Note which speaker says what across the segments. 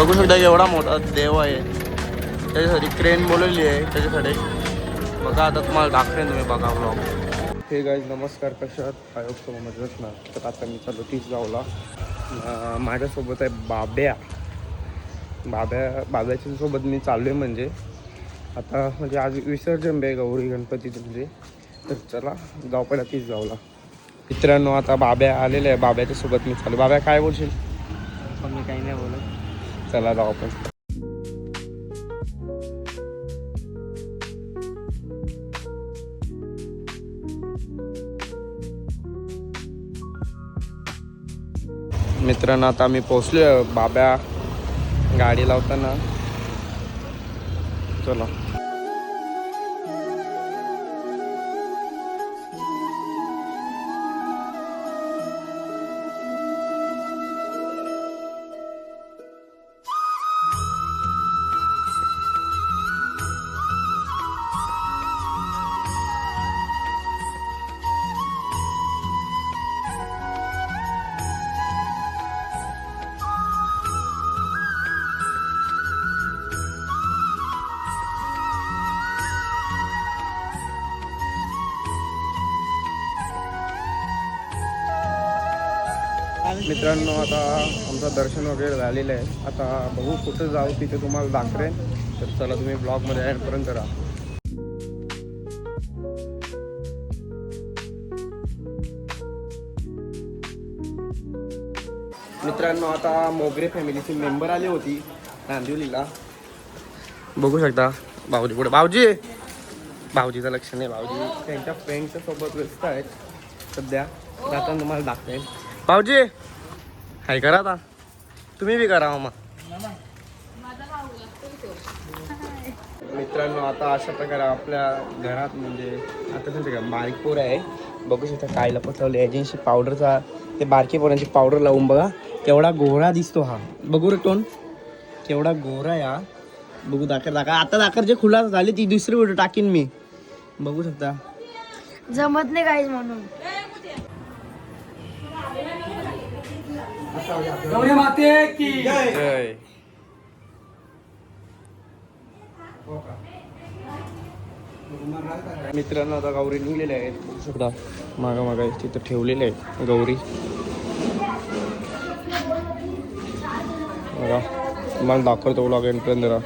Speaker 1: बघू शकता एवढा मोठा देव आहे, त्याच्यासाठी क्रेन बोलवली आहे त्याच्यासाठी. बघा आता तुम्हाला दाखवेन, तुम्ही बघा ब्लॉग. हे गाईज नमस्कार, कशात आयोग समजत ना. तर आता मी चालू तीच गावला. माझ्यासोबत आहे बाब्याच्या सोबत मी चाललो आहे. म्हणजे आता म्हणजे आज विसर्जन बे गौरी गणपतीचं म्हणजे. तर चला जाऊ पहिला तीच गावला. मित्रांनो आता बाब्या आलेले आहे, बाब्याच्या सोबत मी चालू. बाब्या काय बोलशील?
Speaker 2: मी काही नाही बोलत.
Speaker 1: चला जाऊ आपण. मित्रांनो आता आम्ही पोहोचलो. बाब्या गाडी लावताना. चला मित्रांनो आता आमचं दर्शन वगैरे झालेलं आहे. आता बघू कुठं जाऊ, तिथे तुम्हाला दाखवेन. तर चला तुम्ही ब्लॉगमध्ये एंडपर्यंत राहा. मित्रांनो आता मोगरे फॅमिलीची मेंबर आली होती नांदिवलीला. बघू शकता भाऊजी पुढे. भाऊजीचं लक्ष नाही. भाऊजी त्यांच्या फ्रेंडच्या सोबत व्यस्त आहेत सध्या. जाताना तुम्हाला दाखवेन. भाऊजी हाय करा आता, तुम्ही बी करा मग. मित्रांनो आता अशा प्रकारे आपल्या घरात म्हणजे आता तुमचं का बारीक पोर आहे. बघू शकता कायला पचवलं एजन्सी पावडरचा. ते बारकी पोरांची पावडर लावून बघा केवढा गोरा दिसतो हा. बघू रे टोन केवढा गोरा या. बघू दाखर आता दाखर जे खुलासा झाली ती दुसरी व्हिडिओ टाकीन मी. बघू शकता
Speaker 3: जमत नाही काहीच म्हणून.
Speaker 2: गौरी माते की
Speaker 1: जय. मित्रांनो आता गौरी निघलेल्या आहेत. बघू शकता मागा तिथं ठेवलेले आहेत गौरी. बघा तुम्हाला दाखवतो व्लॉग एंडपर्यंत जरा.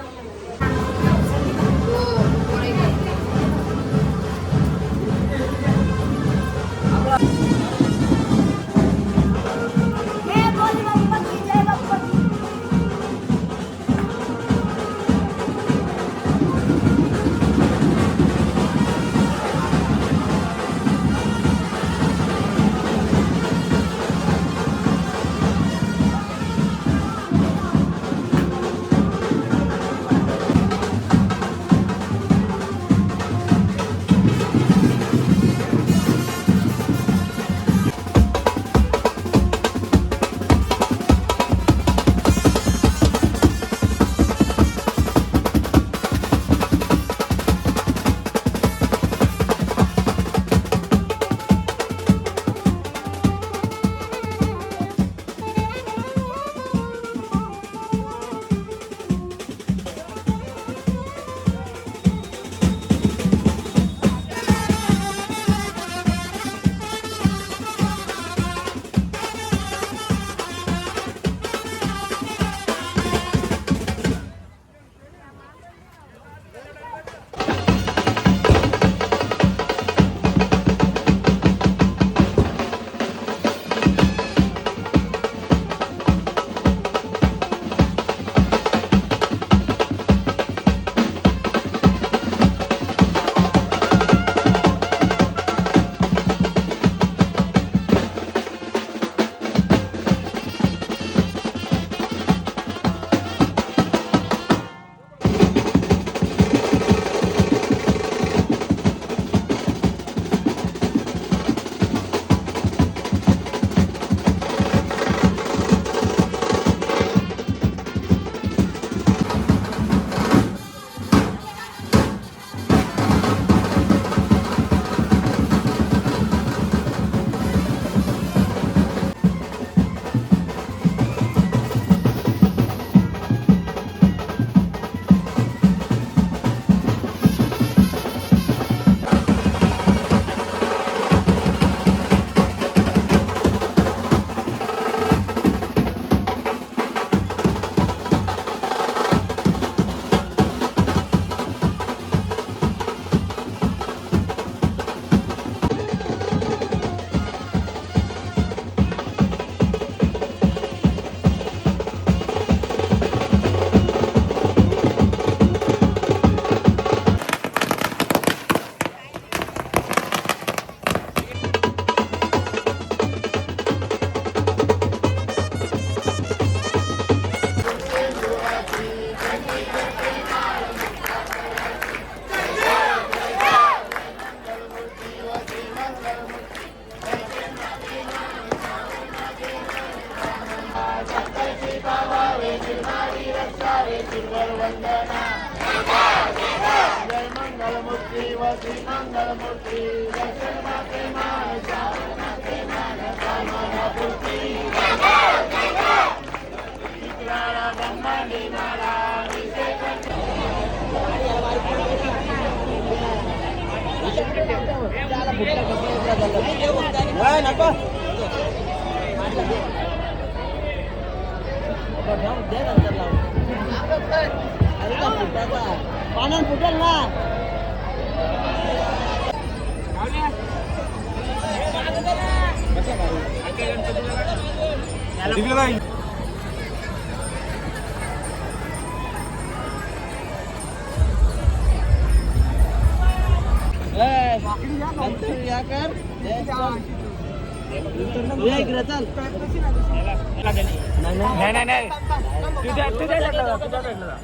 Speaker 2: पाण्यात फुटेल ना.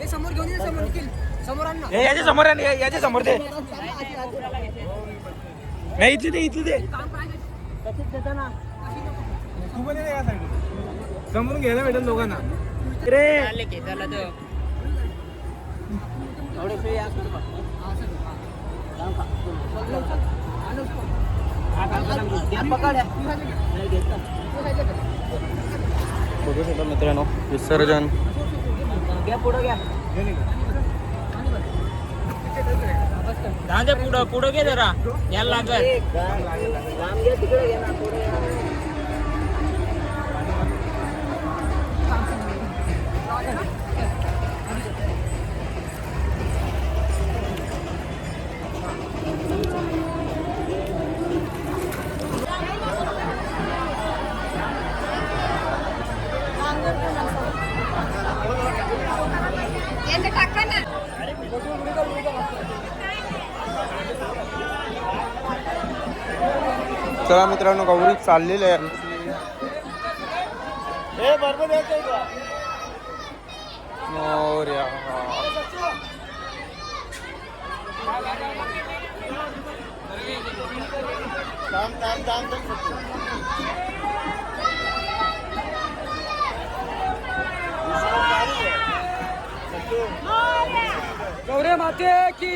Speaker 2: समोर घेऊन ये, समोर निखिल, समोर आण ना.
Speaker 1: याच्या समोर याच्या समोर ते नाही इथले ते इथले ते तू पण या साईड समोरून घ्यायला भेटेल दोघांना रे बघू शकता मित्रांनो विसर्जन पुढं घे जरा याला लागल चला मित्रांनो गौरी चाललेली आहे मोरया.
Speaker 2: गौरे माते की,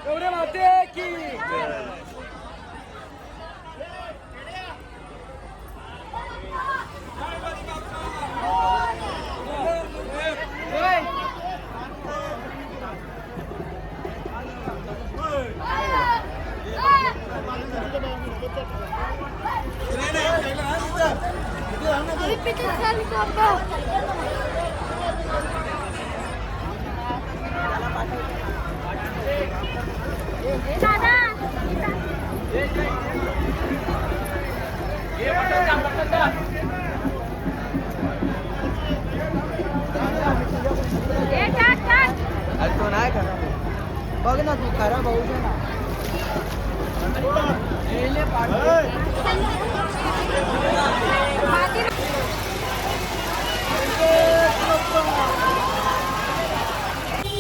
Speaker 2: गौरे माते की.
Speaker 1: तो नाही खरा
Speaker 2: बघ ना तू खरा भाऊ ना.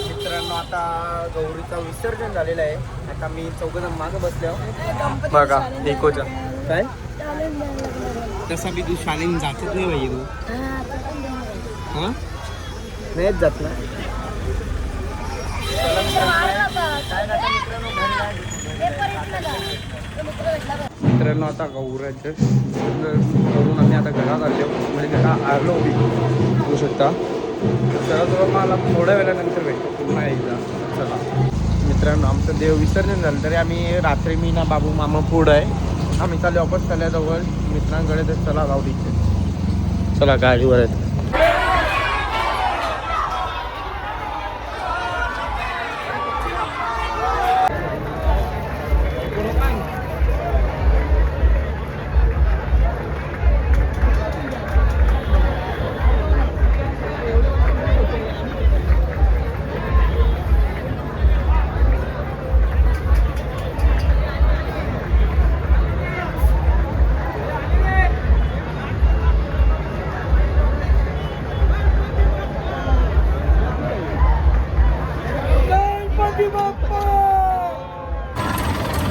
Speaker 1: मित्रांनो आता गौरीचं विसर्जन झालेलं आहे. आता मी चौघजण मागं बसलो बघा डेकोच्या काय तसा बी तू शाळेने जातच नाही पाहिजे तू हां नाहीच जात ना. मित्रांनो आता गौराचं करून आम्ही आता घरात आलो म्हणजे घरात आलो होऊ शकता. चला तुला मला थोड्या वेळानंतर भेटतो पुन्हा एकदा. चला मित्रांनो आमचं देव विसर्जन झालं तरी आम्ही रात्री मी ना बाबू मामा पुढं आहे आम्ही चालू वापस चालल्याजवळ मित्रांकडे तर चला जाऊ तिथे. चला गाडीवर आहेत.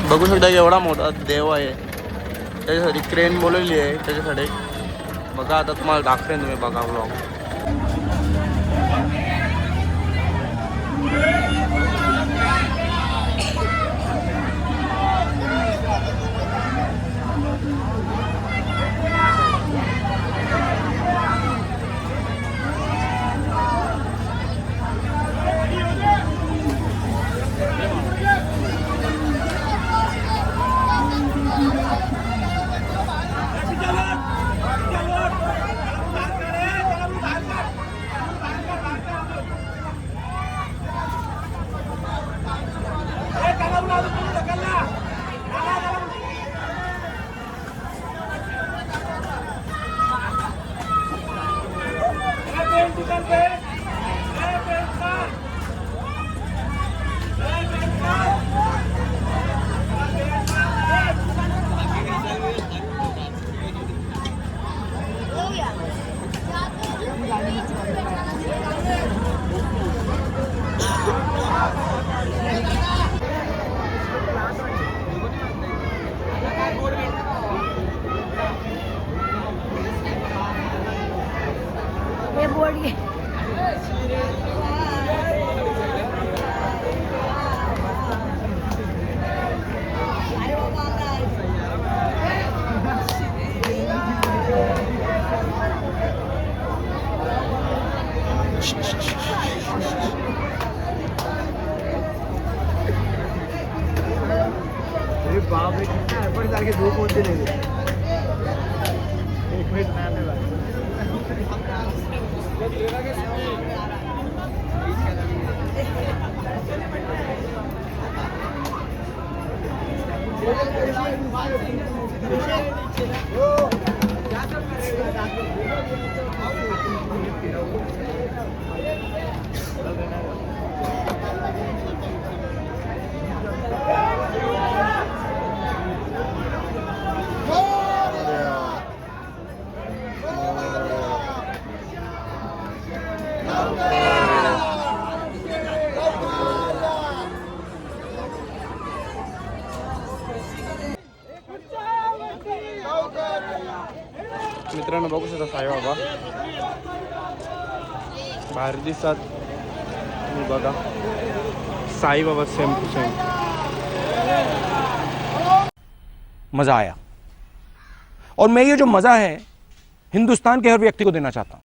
Speaker 1: बघू शकता एवढा मोठा देव आहे त्याच्यासाठी क्रेन बोलवली आहे त्याच्यासाठी. बघा आता तुम्हाला दाखवेन तुम्ही बघा ब्लॉग.
Speaker 2: बापरे किती आपण सारखे झोप होते नाही एक मिनिट
Speaker 1: मित्रांनो बघू शकता साईबाबा भारी दिसतात. तुम्ही बघा साईबाबा सेम टू सेम.
Speaker 4: मजा आया और मैं ये जो मजा है हिंदुस्तान के हर व्यक्ति को देना चाहता हूं.